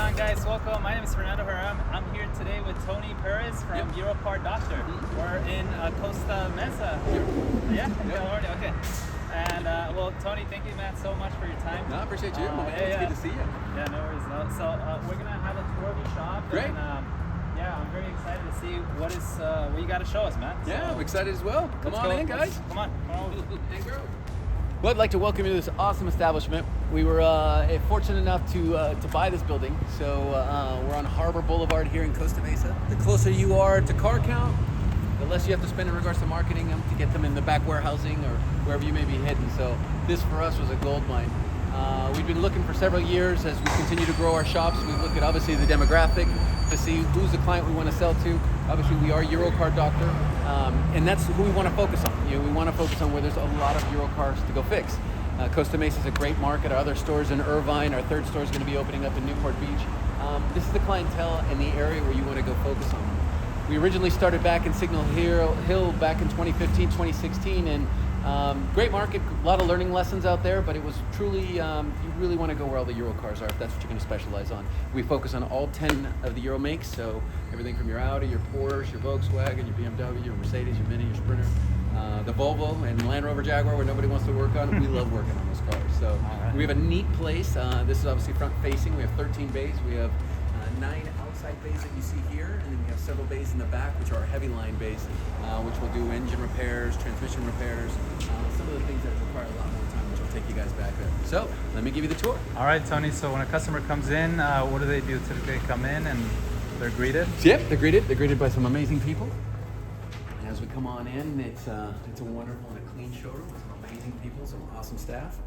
on, guys? Welcome. My name is Fernando Herrera. I'm here today with Tony Perez from Eurocar Doctor. We're in Costa, Mesa. Yeah, in California. Okay. And well, Tony, thank you, man, so much for your time. No, I appreciate you. It's good to see you. Yeah, no worries. No. So we're gonna have a tour of your shop. Great. And, yeah, I'm very excited to see what you got to show us, man. Yeah, so, I'm excited as well. Come on in, guys. Come on. Hey, bro. Well, I'd like to welcome you to this awesome establishment. We were fortunate enough to buy this building, so we're on Harbor Boulevard here in Costa Mesa. The closer you are to car count, the less you have to spend in regards to marketing them to get them in the back warehousing or wherever you may be hidden. So this for us was a gold mine. We've been looking for several years as we continue to grow our shops. We look at obviously the demographic to see who's the client we want to sell to. Obviously we are Eurocar Doctor, and that's who we want to focus on. We want to focus on where there's a lot of Eurocars to go fix. Costa Mesa is a great market. Our other stores in Irvine, our third store is going to be opening up in Newport Beach. This is the clientele and the area where you want to go focus on. We originally started back in Signal Hill back in 2015, 2016, and great market, a lot of learning lessons out there, but it was truly, you really want to go where all the Euro cars are if that's what you're going to specialize on. We focus on all 10 of the Euro makes, so everything from your Audi, your Porsche, your Volkswagen, your BMW, your Mercedes, your Mini, your Sprinter, the Volvo and Land Rover Jaguar where nobody wants to work on. We love working on those cars. So we have a neat place. This is obviously front facing. We have 13 bays. We have 9 outside bays that you see here, and then we have several bays in the back, which are our heavy line bays, which will do engine repairs, transmission repairs, some of the things that require a lot more time, which will take you guys back there. So let me give you the tour. All right, Tony. So when a customer comes in, what do they do? Typically come in and they're greeted? Yep, they're greeted. They're greeted by some amazing people. And as we come on in, it's a wonderful and a clean showroom with some amazing people, some awesome staff.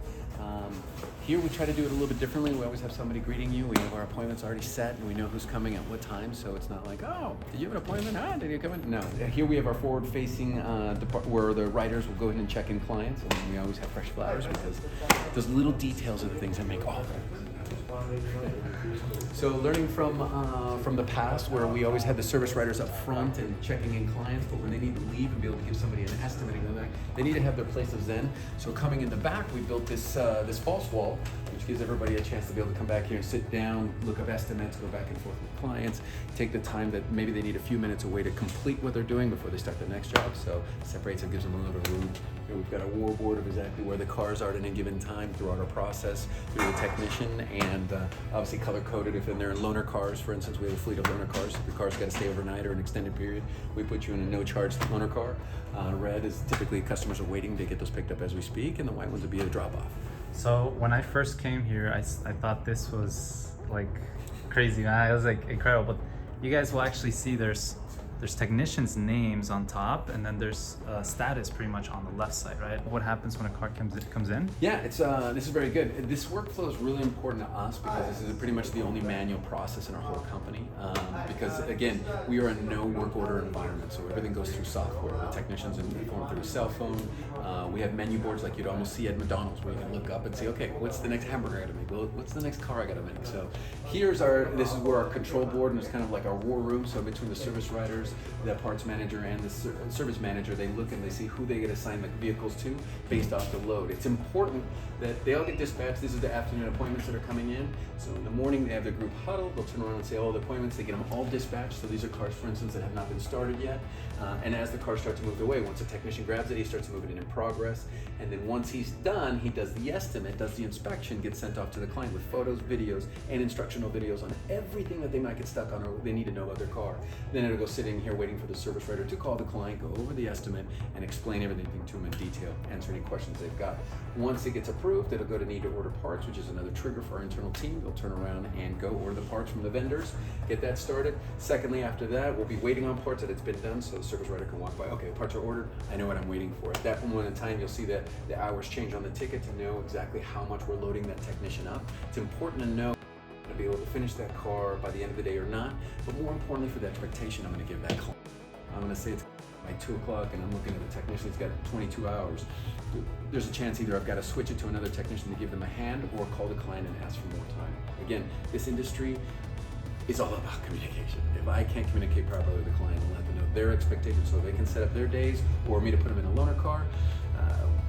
Here we try to do it a little bit differently. We always have somebody greeting you. We have our appointments already set and we know who's coming at what time, so it's not like, oh, did you have an appointment? Did you come in? No. Here we have our forward-facing department where the writers will go in and check in clients, and we always have fresh flowers because those little details are the things that make all of it. So learning from the past where we always had the service writers up front and checking in clients, but when they need to leave and be able to give somebody an estimate, they need to have their place of zen. So coming in the back, we built this false wall, which gives everybody a chance to be able to come back here and sit down, look up estimates, go back and forth with clients, take the time that maybe they need a few minutes away to complete what they're doing before they start the next job. So it separates and gives them a little bit of room. Here we've got a war board of exactly where the cars are at any given time throughout our process, through the technician, and obviously color coded. If they're in loaner cars, for instance, we have a fleet of loaner cars. If your car's got to stay overnight or an extended period, we put you in a no charge loaner car. Red is typically customers are waiting to get those picked up as we speak, and the white ones would be a drop off. So when I first came here, I thought this was like crazy, man. It was like incredible. But you guys will actually see there's technicians' names on top, and then there's status pretty much on the left side, right? What happens when a car comes in? Yeah, it's this is very good. This workflow is really important to us because this is pretty much the only manual process in our whole company. Because again, we are a no work order environment, so everything goes through software. The technicians inform through a cell phone. We have menu boards like you'd almost see at McDonald's, where you can look up and say, okay, what's the next hamburger I gotta make? Well, what's the next car I gotta make? So this is where our control board, and it's kind of like our war room. So between the service writers, the parts manager, and the service manager, they look and they see who they get assigned the vehicles to based off the load. It's important that they all get dispatched. This is the afternoon appointments that are coming in. So in the morning, they have their group huddle. They'll turn around and say all the appointments. They get them all dispatched. So these are cars, for instance, that have not been started yet. And as the cars start to move away, once the technician grabs it, he starts moving it in progress. And then once he's done, he does the estimate, does the inspection, gets sent off to the client with photos, videos, and instructional videos on everything that they might get stuck on or they need to know about their car. Then it'll go sitting here waiting for the service writer to call the client, go over the estimate, and explain everything to them in detail, answer any questions they've got. Once it gets approved, it'll go to need to order parts, which is another trigger for our internal team. They'll turn around and go order the parts from the vendors, get that started. Secondly, after that, we'll be waiting on parts that it's been done, so the service writer can walk by, okay, the parts are ordered, I know what I'm waiting for. At that moment in time, you'll see that the hours change on the ticket to know exactly how much we're loading that technician up. It's important to know to be able to finish that car by the end of the day or not, but more importantly for the expectation I'm going to give that client. I'm going to say it's by 2 o'clock and I'm looking at the technician, he's got 22 hours. There's a chance either I've got to switch it to another technician to give them a hand or call the client and ask for more time. Again, this industry is all about communication. If I can't communicate properly with the client and let them know their expectations so they can set up their days or me to put them in a loaner car,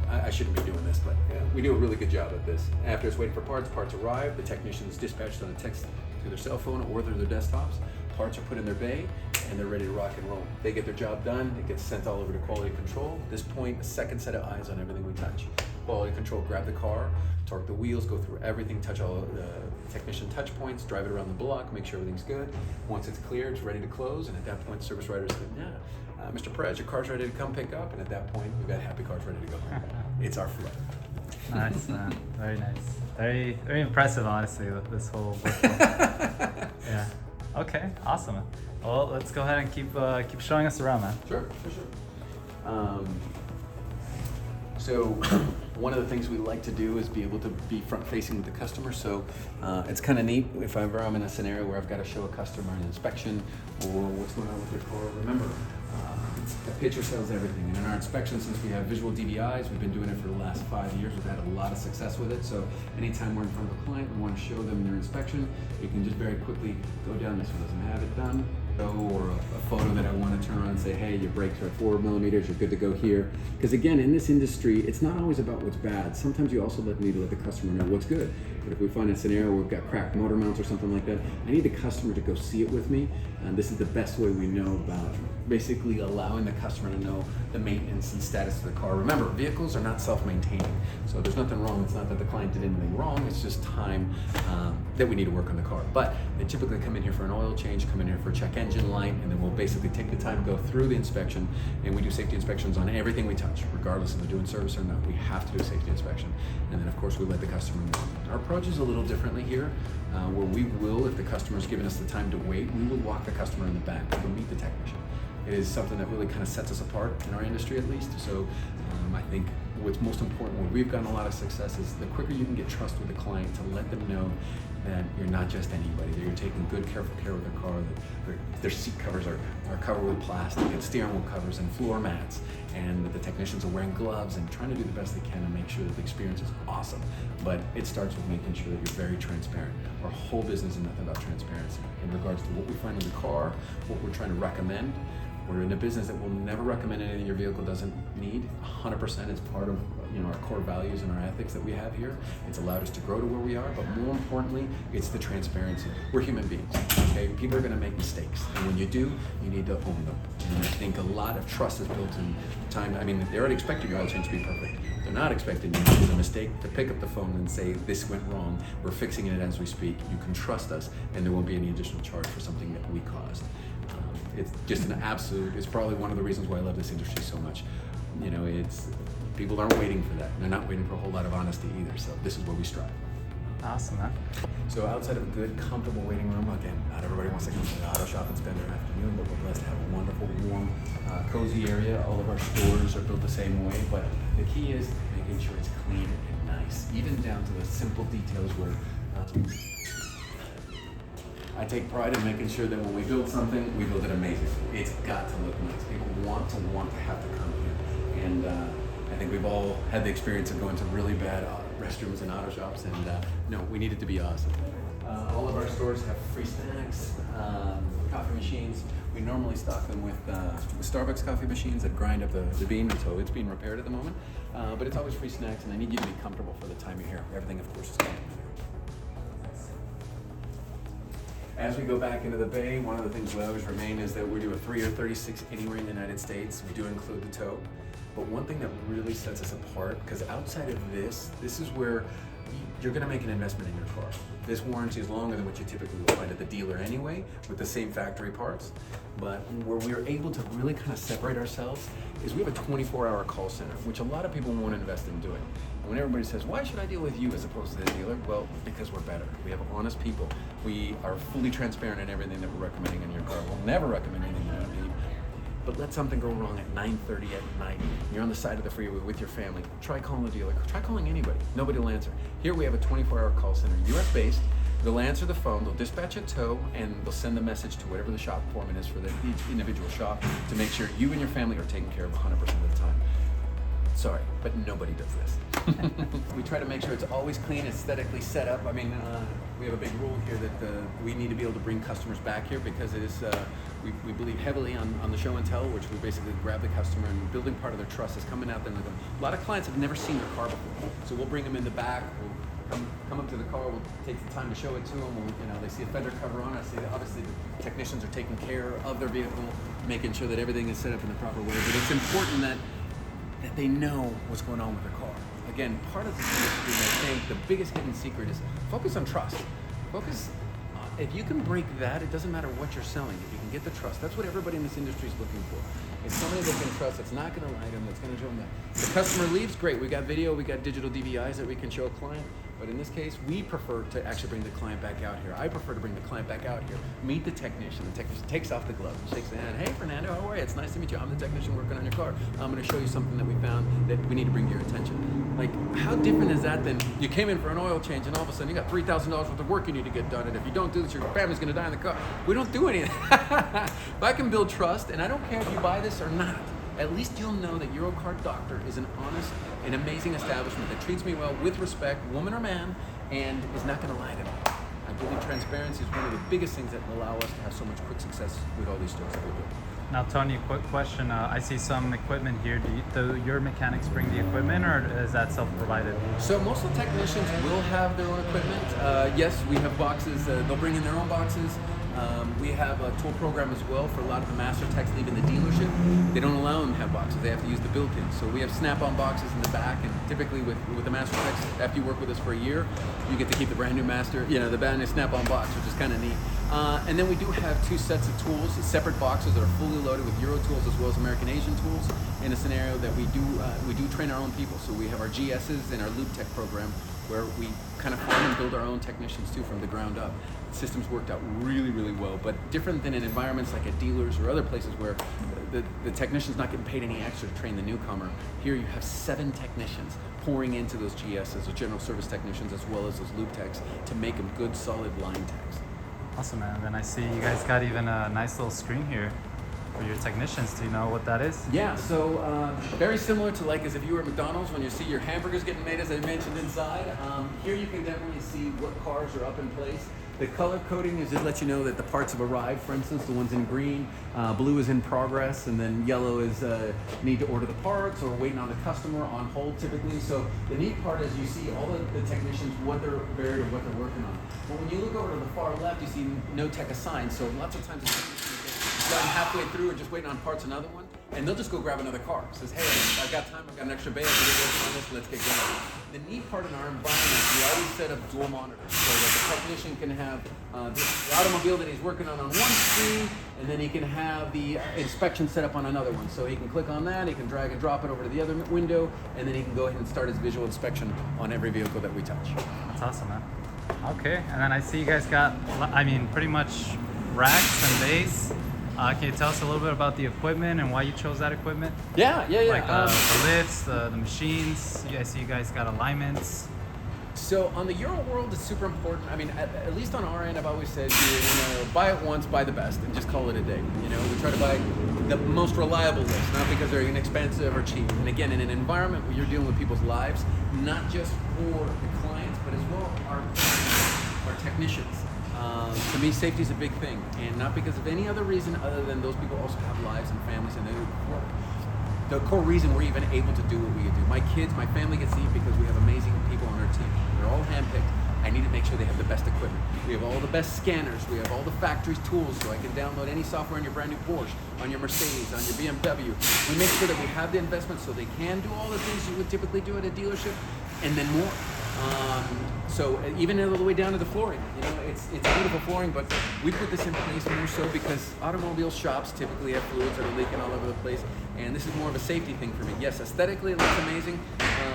I shouldn't be doing this, but we do a really good job at this. After it's waiting for parts, parts arrive, the technician's dispatched on a text through their cell phone or through their desktops. Parts are put in their bay, and they're ready to rock and roll. They get their job done, it gets sent all over to quality control. At this point, a second set of eyes on everything we touch. Quality control, grab the car, torque the wheels, go through everything, touch all the technician touch points, drive it around the block, make sure everything's good. Once it's clear, it's ready to close, and at that point, the service writer said, yeah, Mr. Perez, your car's ready to come pick up, and at that point, we've got happy cars ready to go home. It's our flow. Nice, man. Very nice. Very, very impressive, honestly, this whole workflow. Yeah. Okay, awesome. Well, let's go ahead and keep showing us around, man. Sure, for sure. So one of the things we like to do is be able to be front-facing with the customer. So it's kind of neat if ever I'm in a scenario where I've got to show a customer an inspection or what's going on with their car. Remember, a picture sells everything. And in our inspection, since we have visual DVIs, we've been doing it for the last 5 years. We've had a lot of success with it. So anytime we're in front of a client, we want to show them their inspection, we can just very quickly go down. This one doesn't have it done. Or a photo that I want to turn around and say, hey, your brakes are at 4 millimeters, you're good to go here. Because again, in this industry, it's not always about what's bad. Sometimes you also need to let the customer know what's good. But if we find a scenario where we've got cracked motor mounts or something like that, I need the customer to go see it with me. And this is the best way we know about basically allowing the customer to know the maintenance and status of the car. Remember, vehicles are not self-maintaining. So there's nothing wrong. It's not that the client did anything wrong. It's just time that we need to work on the car. But they typically come in here for an oil change, come in here for a check engine light, and then we'll basically take the time to go through the inspection, and we do safety inspections on everything we touch, regardless if they're doing service or not. We have to do a safety inspection. And then of course we let the customer know. Our approach is a little differently here, where we will, if the customer's given us the time to wait, we will walk the customer in the back to meet the technician. It is something that really kind of sets us apart in our industry, at least. So I think what's most important, where we've gotten a lot of success, is the quicker you can get trust with the client to let them know that you're not just anybody, that you're taking good, careful care of their car, that their seat covers are covered with plastic, and steering wheel covers and floor mats, and that the technicians are wearing gloves and trying to do the best they can to make sure that the experience is awesome. But it starts with making sure that you're very transparent. Our whole business is nothing about transparency in regards to what we find in the car, what we're trying to recommend. We're in a business that will never recommend anything your vehicle doesn't need. 100% is part of our core values and our ethics that we have here. It's allowed us to grow to where we are, but more importantly, it's the transparency. We're human beings, okay? People are gonna make mistakes, and when you do, you need to own them. And I think a lot of trust is built in time. I mean, they already expect your oil change to be perfect. They're not expecting you to do a mistake, to pick up the phone and say, this went wrong, we're fixing it as we speak. You can trust us, and there won't be any additional charge for something that we caused. It's just an absolute, it's probably one of the reasons why I love this industry so much. People aren't waiting for that. They're not waiting for a whole lot of honesty either, so this is where we strive. Awesome, man. So outside of a good, comfortable waiting room, again, not everybody wants to come to the auto shop and spend their afternoon, but we're blessed to have a wonderful, warm, cozy area. All of our stores are built the same way, but the key is making sure it's clean and nice, even down to the simple details where I take pride in making sure that when we build something, we build it amazing. It's got to look nice. People want to have to come here. And I think we've all had the experience of going to really bad restrooms and auto shops, and no, we need it to be awesome. All of our stores have free snacks, coffee machines. We normally stock them with Starbucks coffee machines that grind up the bean, so it's being repaired at the moment. But it's always free snacks, and I need you to be comfortable for the time you're here. Everything, of course, is comfortable. As we go back into the bay, one of the things we always remain is that we do a 3 or 36 anywhere in the United States. We do include the tow. But one thing that really sets us apart, because outside of this is where you're going to make an investment in your car. This warranty is longer than what you typically will find at the dealer anyway, with the same factory parts. But where we're able to really kind of separate ourselves is we have a 24-hour call center, which a lot of people won't invest in doing. And when everybody says, why should I deal with you as opposed to the dealer? Well, because we're better. We have honest people. We are fully transparent in everything that we're recommending in your car. We'll never recommend anything you don't need. But let something go wrong at 9:30 at night. You're on the side of the freeway with your family. Try calling the dealer. Try calling anybody. Nobody will answer. Here we have a 24-hour call center, US-based. They'll answer the phone, they'll dispatch a tow, and they'll send the message to whatever the shop foreman is for each individual shop to make sure you and your family are taken care of 100% of the time. Sorry, but nobody does this. We try to make sure it's always clean, aesthetically set up. I mean, we have a big rule here that we need to be able to bring customers back here because it is, we believe heavily on the show and tell, which we basically grab the customer and building part of their trust is coming out there with them. A lot of clients have never seen their car before, so we'll bring them in the back, we'll come up to the car, we'll take the time to show it to them. They see a fender cover on it. I see that obviously the technicians are taking care of their vehicle, making sure that everything is set up in the proper way. But it's important that they know what's going on with their car. Again, part of this industry, I think the biggest hidden secret is focus on trust. Focus. If you can break that, it doesn't matter what you're selling. If you can get the trust, that's what everybody in this industry is looking for. It's somebody they can trust, that's not going to lie to them, that's going to show them that. The customer leaves, great. We got video, we got digital DVIs that we can show a client. But in this case, we prefer to actually bring the client back out here. I prefer to bring the client back out here, meet the technician. The technician takes off the glove, shakes the hand. Hey, Fernando, how are you? It's nice to meet you. I'm the technician working on your car. I'm going to show you something that we found that we need to bring to your attention. Like, how different is that than you came in for an oil change and all of a sudden you got $3,000 worth of work you need to get done, and if you don't do this, your family's going to die in the car. We don't do any of that. If I can build trust, and I don't care if you buy this or not, at least you'll know that Eurocard Doctor is an honest and amazing establishment that treats me well with respect, woman or man, and is not going to lie to me. I believe transparency is one of the biggest things that allow us to have so much quick success with all these stores that we build. Now, Tony, quick question. I see some equipment here. Do your mechanics bring the equipment, or is that self-provided? So most of the technicians will have their own equipment. Yes, we have boxes. They'll bring in their own boxes. We have a tool program as well for a lot of the master techs leaving the dealership. They don't allow them to have boxes. They have to use the built-in. So we have snap-on boxes in the back, and typically with the master techs, after you work with us for a year, you get to keep the brand new the brand new snap-on box, which is kind of neat. And then we do have 2 sets of tools, separate boxes that are fully loaded with Euro tools as well as American Asian tools, in a scenario that we do train our own people. So we have our GSs and our Loop Tech program, where we kind of farm and build our own technicians too from the ground up. The system's worked out really, really well, but different than in environments like at dealers or other places where the technician's not getting paid any extra to train the newcomer. Here you have 7 technicians pouring into those GSs, or general service technicians, as well as those Loop Techs, to make them good, solid line techs. Awesome, man. Then I see you guys got even a nice little screen here for your technicians. Do you know what that is? Yeah, so very similar to like as if you were at McDonald's when you see your hamburgers getting made, as I mentioned inside. Here you can definitely see what cars are up in place. The color coding is just let you know that the parts have arrived. For instance, the ones in green, blue is in progress, and then yellow is need to order the parts or waiting on the customer on hold typically. So the neat part is you see all the technicians, what they're varied or what they're working on. But when you look over to the far left, you see no tech assigned. So lots of times it's done halfway through and just waiting on parts another one, and they'll just go grab another car. Says, hey, I've got time, I've got an extra bay, I can get working on this, let's get going. The neat part in our environment, we always set up dual monitors so that the technician can have the automobile that he's working on one screen, and then he can have the inspection set up on another one. So he can click on that, he can drag and drop it over to the other window, and then he can go ahead and start his visual inspection on every vehicle that we touch. That's awesome, man. Okay, and then I see you guys got, pretty much racks and bays. Can you tell us a little bit about the equipment and why you chose that equipment? Yeah. Like the lifts, the machines. I see you guys got alignments. So on the Euro world, it's super important. I mean, at least on our end, I've always said, buy it once, buy the best, and just call it a day. We try to buy the most reliable lifts, not because they're inexpensive or cheap. And again, in an environment where you're dealing with people's lives, not just for the clients, but as well our technicians. To me, safety is a big thing, and not because of any other reason other than those people also have lives and families and they work. The core reason we're even able to do what we do. My kids, my family gets to eat because we have amazing people on our team. They're all handpicked. I need to make sure they have the best equipment. We have all the best scanners. We have all the factory's tools, so I can download any software on your brand new Porsche, on your Mercedes, on your BMW. We make sure that we have the investment so they can do all the things you would typically do at a dealership, and then more. So even all the way down to the flooring, it's beautiful flooring, but we put this in place more so because automobile shops typically have fluids that are leaking all over the place, and this is more of a safety thing for me. Yes, aesthetically it looks amazing,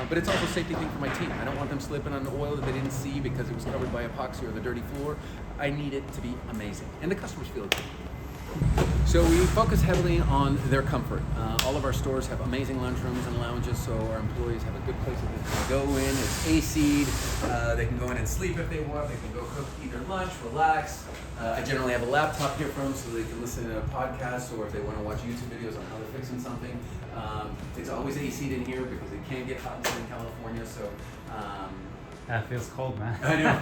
but it's also a safety thing for my team. I don't want them slipping on the oil that they didn't see because it was covered by epoxy or the dirty floor. I need it to be amazing, and the customers feel it too. So we focus heavily on their comfort. All of our stores have amazing lunchrooms and lounges, so our employees have a good place to go in. It's AC'd. They can go in and sleep if they want. They can go cook, eat their lunch, relax. I generally have a laptop here for them so they can listen to a podcast, or if they want to watch YouTube videos on how they're fixing something. It's always AC'd in here because it can get hot in Southern California. So. That feels cold, man. I know.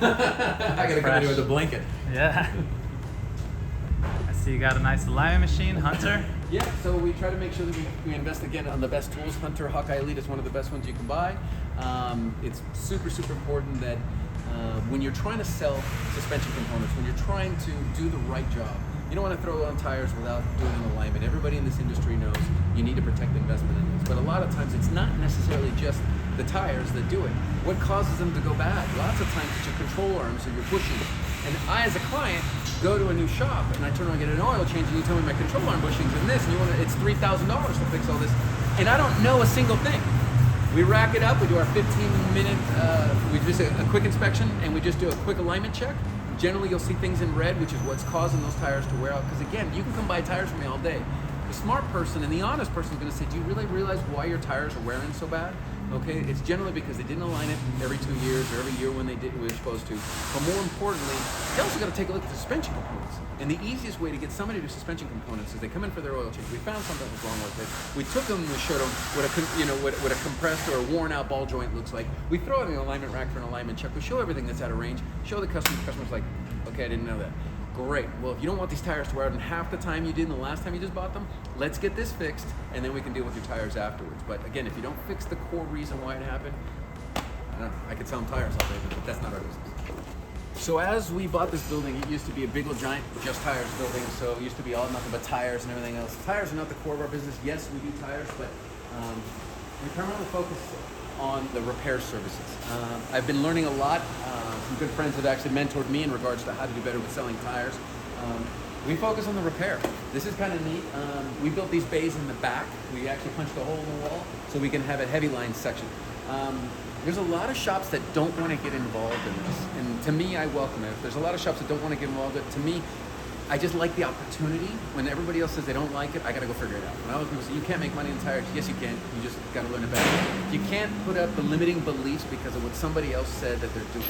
I gotta come in here with a blanket. Yeah. I see you got a nice alignment machine, Hunter. Yeah, so we try to make sure that we invest again on the best tools. Hunter Hawkeye Elite is one of the best ones you can buy. It's super, super important that when you're trying to sell suspension components, when you're trying to do the right job, you don't want to throw on tires without doing an alignment. Everybody in this industry knows you need to protect the investment in those. But a lot of times it's not necessarily just the tires that do it. What causes them to go bad? Lots of times it's your control arms or your bushing. And I, as a client, go to a new shop and I turn around and get an oil change and you tell me my control arm bushings and this, and you want to, it's $3,000 to fix all this. And I don't know a single thing. We rack it up, we do our 15-minute, we just a quick inspection and we just do a quick alignment check. Generally you'll see things in red, which is what's causing those tires to wear out. Because again, you can come buy tires from me all day. The smart person and the honest person is going to say, do you really realize why your tires are wearing so bad? Okay, it's generally because they didn't align it every 2 years or every year when they were supposed to. But more importantly, they also got to take a look at the suspension components. And the easiest way to get somebody to suspension components is they come in for their oil change. We found something that was wrong with it. We took them and we showed them what a compressed or a worn out ball joint looks like. We throw it in the alignment rack for an alignment check. We show everything that's out of range. Show the customer. The customer's like, okay, I didn't know that. Great. Well, if you don't want these tires to wear out in half the time you did in the last time you just bought them, let's get this fixed, and then we can deal with your tires afterwards. But again, if you don't fix the core reason why it happened, I don't know, I could sell them tires all day, but that's not our business. So as we bought this building, it used to be a big old giant just tires building, so it used to be all nothing but tires and everything else. Tires are not the core of our business. Yes, we do tires, but we primarily focus on the repair services. I've been learning a lot. Some good friends have actually mentored me in regards to how to do better with selling tires. We focus on the repair. This is kind of neat. We built these bays in the back. We actually punched a hole in the wall so we can have a heavy line section. There's a lot of shops that don't want to get involved in this. And to me, I welcome it. There's a lot of shops that don't want to get involved in it. To me, I just like the opportunity. When everybody else says they don't like it, I gotta go figure it out. When I was people say, you can't make money in tires, yes you can, you just gotta learn it better. You can't put up the limiting beliefs because of what somebody else said that they're doing.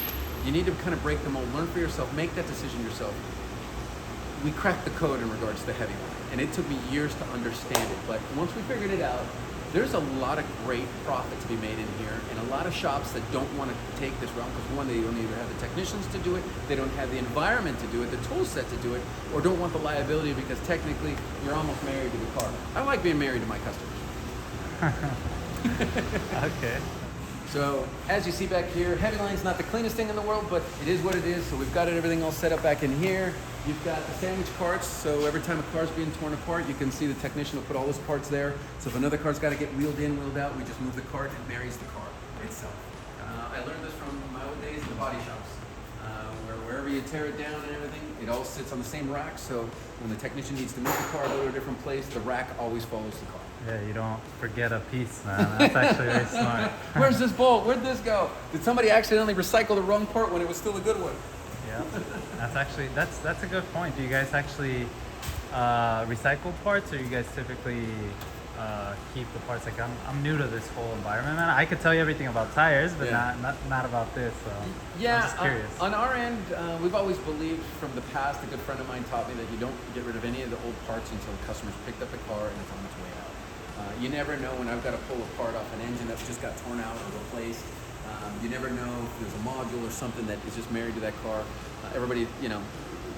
You need to kind of break them all, learn for yourself, make that decision yourself. We cracked the code in regards to heavy line, and it took me years to understand it, but once we figured it out, there's a lot of great profit to be made in here, and a lot of shops that don't want to take this route because one, they don't either have the technicians to do it, they don't have the environment to do it, the tool set to do it, or don't want the liability because technically you're almost married to the car. I like being married to my customers. Okay. So as you see back here, heavy line's not the cleanest thing in the world, but it is what it is. So we've got everything all set up back in here. You've got the sandwich carts, so every time a car's being torn apart, you can see the technician will put all those parts there. So if another car's got to get wheeled in, wheeled out, we just move the cart and marries the car itself. I learned this from my old days in the body shops, where wherever you tear it down and everything, it all sits on the same rack. So when the technician needs to move the car to a different place, the rack always follows the car. Yeah, you don't forget a piece, man. That's actually very smart. Where's this bolt? Where'd this go? Did somebody accidentally recycle the wrong part when it was still a good one? Yeah, that's a good point. Do you guys actually recycle parts, or you guys typically keep the parts? Like I'm new to this whole environment, man. I could tell you everything about tires, but not about this. So yeah, I'm just curious. On our end, we've always believed from the past. A good friend of mine taught me that you don't get rid of any of the old parts until the customer's picked up the car and it's on its way out. You never know when I've got to pull a part off an engine that's just got torn out or replaced. You never know if there's a module or something that is just married to that car. Everybody,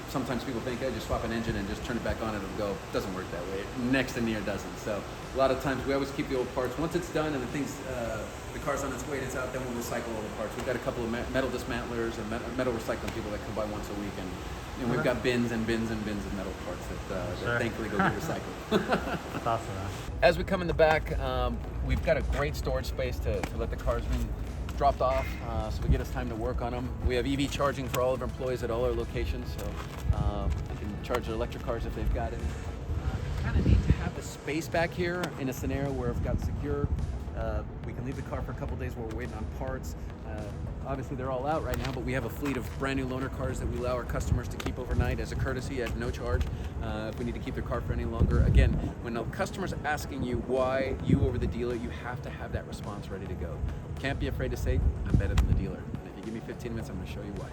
sometimes people think, hey, just swap an engine and just turn it back on and it'll go. It doesn't work that way. Next to near doesn't. So a lot of times we always keep the old parts. Once it's done and the car's on its way and it's out, then we'll recycle all the parts. We've got a couple of metal dismantlers and metal recycling people that come by once a week, and we've got bins and bins and bins of metal parts that thankfully go get recycled. That's awesome, man. As we come in the back, we've got a great storage space to let the cars be dropped off, so we get us time to work on them. We have EV charging for all of our employees at all our locations, so they can charge their electric cars if they've got it. Kind of need to have the space back here in a scenario where we've got secure. We can leave the car for a couple days while we're waiting on parts. Obviously they're all out right now, but we have a fleet of brand new loaner cars that we allow our customers to keep overnight as a courtesy at no charge. If we need to keep their car for any longer. Again, when a customer's asking you why you over the dealer, you have to have that response ready to go. Can't be afraid to say, I'm better than the dealer. And if you give me 15 minutes, I'm gonna show you why.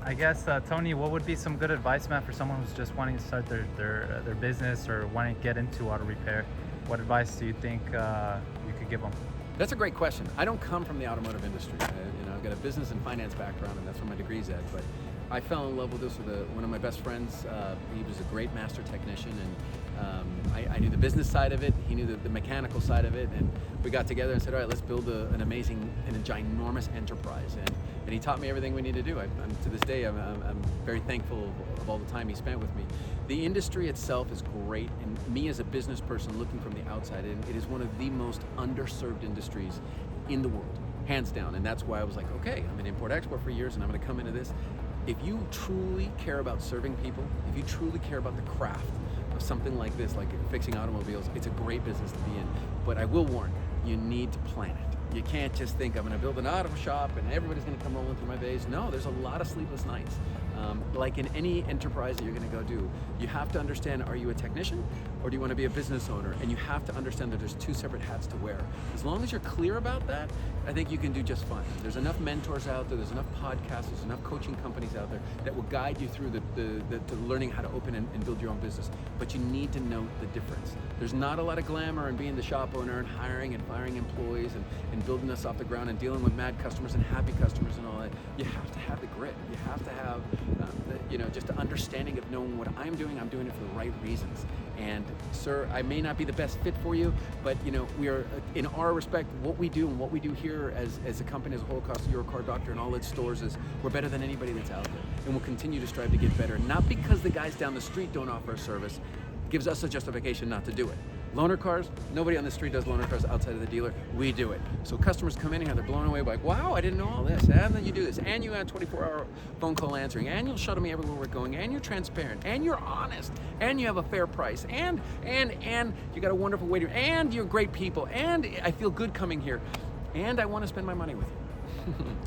I guess, Tony, what would be some good advice, man, for someone who's just wanting to start their business or wanting to get into auto repair? What advice do you think you could give them? That's a great question. I don't come from the automotive industry. I've got a business and finance background, and that's where my degree's at. But I fell in love with this with one of my best friends. He was a great master technician, and I knew the business side of it. He knew the mechanical side of it, and we got together and said, all right, let's build an amazing and a ginormous enterprise. And he taught me everything we need to do. To this day, I'm very thankful of all the time he spent with me. The industry itself is great, and me as a business person looking from the outside, it is one of the most underserved industries in the world, hands down. And that's why I was like, okay, I'm in import-export for years, and I'm going to come into this. If you truly care about serving people, if you truly care about the craft of something like this, like fixing automobiles, it's a great business to be in. But I will warn, you need to plan it. You can't just think, I'm going to build an auto shop and everybody's going to come rolling through my bays. No, there's a lot of sleepless nights. Like in any enterprise that you're going to go do, you have to understand, are you a technician or do you want to be a business owner? And you have to understand that there's two separate hats to wear. As long as you're clear about that, I think you can do just fine. There's enough mentors out there, there's enough podcasts, there's enough coaching companies out there that will guide you through the learning how to open and build your own business. But you need to know the difference. There's not a lot of glamour in being the shop owner and hiring and firing employees and building us off the ground and dealing with mad customers and happy customers and all that. You have to have the grit. You have to have just an understanding of knowing what I'm doing it for the right reasons. And sir, I may not be the best fit for you, but we are, in our respect, what we do and what we do here as a company as a whole, Costa Car Doctor and all its stores, is we're better than anybody that's out there. And we'll continue to strive to get better. Not because the guys down the street don't offer a service, gives us a justification not to do it. Loaner cars, nobody on the street does loaner cars outside of the dealer. We do it. So customers come in here, they're blown away by, wow, I didn't know all this. And then you do this, and you have 24-hour phone call answering, and you'll shuttle me everywhere we're going, and you're transparent, and you're honest, and you have a fair price, and you got a wonderful waiter, and you're great people, and I feel good coming here, and I want to spend my money with you.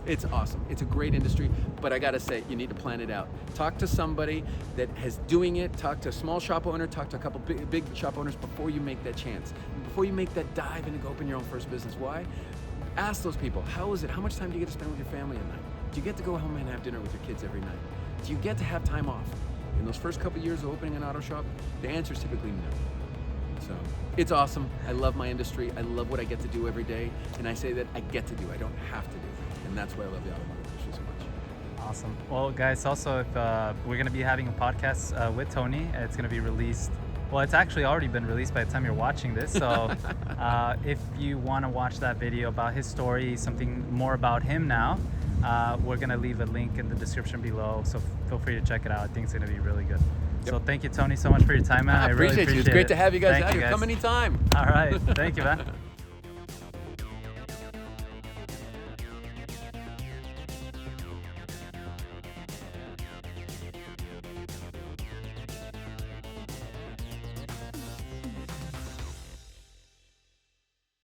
It's awesome. It's a great industry, but I gotta say, you need to plan it out. Talk to somebody that has doing it. Talk to a small shop owner. Talk to a couple big shop owners before you make that chance. Before you make that dive and go open your own first business. Why? Ask those people, how is it? How much time do you get to spend with your family at night? Do you get to go home and have dinner with your kids every night? Do you get to have time off? In those first couple years of opening an auto shop, the answer is typically no. So it's awesome. I love my industry. I love what I get to do every day. And I say that I get to do, I don't have to do. And that's why I love the automotive industry so much. Awesome. Well, guys, also, if we're going to be having a podcast with Tony, it's going to be released. Well, it's actually already been released by the time you're watching this. So if you want to watch that video about his story, something more about him now, we're going to leave a link in the description below. So feel free to check it out. I think it's going to be really good. Yep. So thank you, Tony, so much for your time, man. I appreciate you. It's great to have you guys out here. Come anytime. All right. Thank you, man.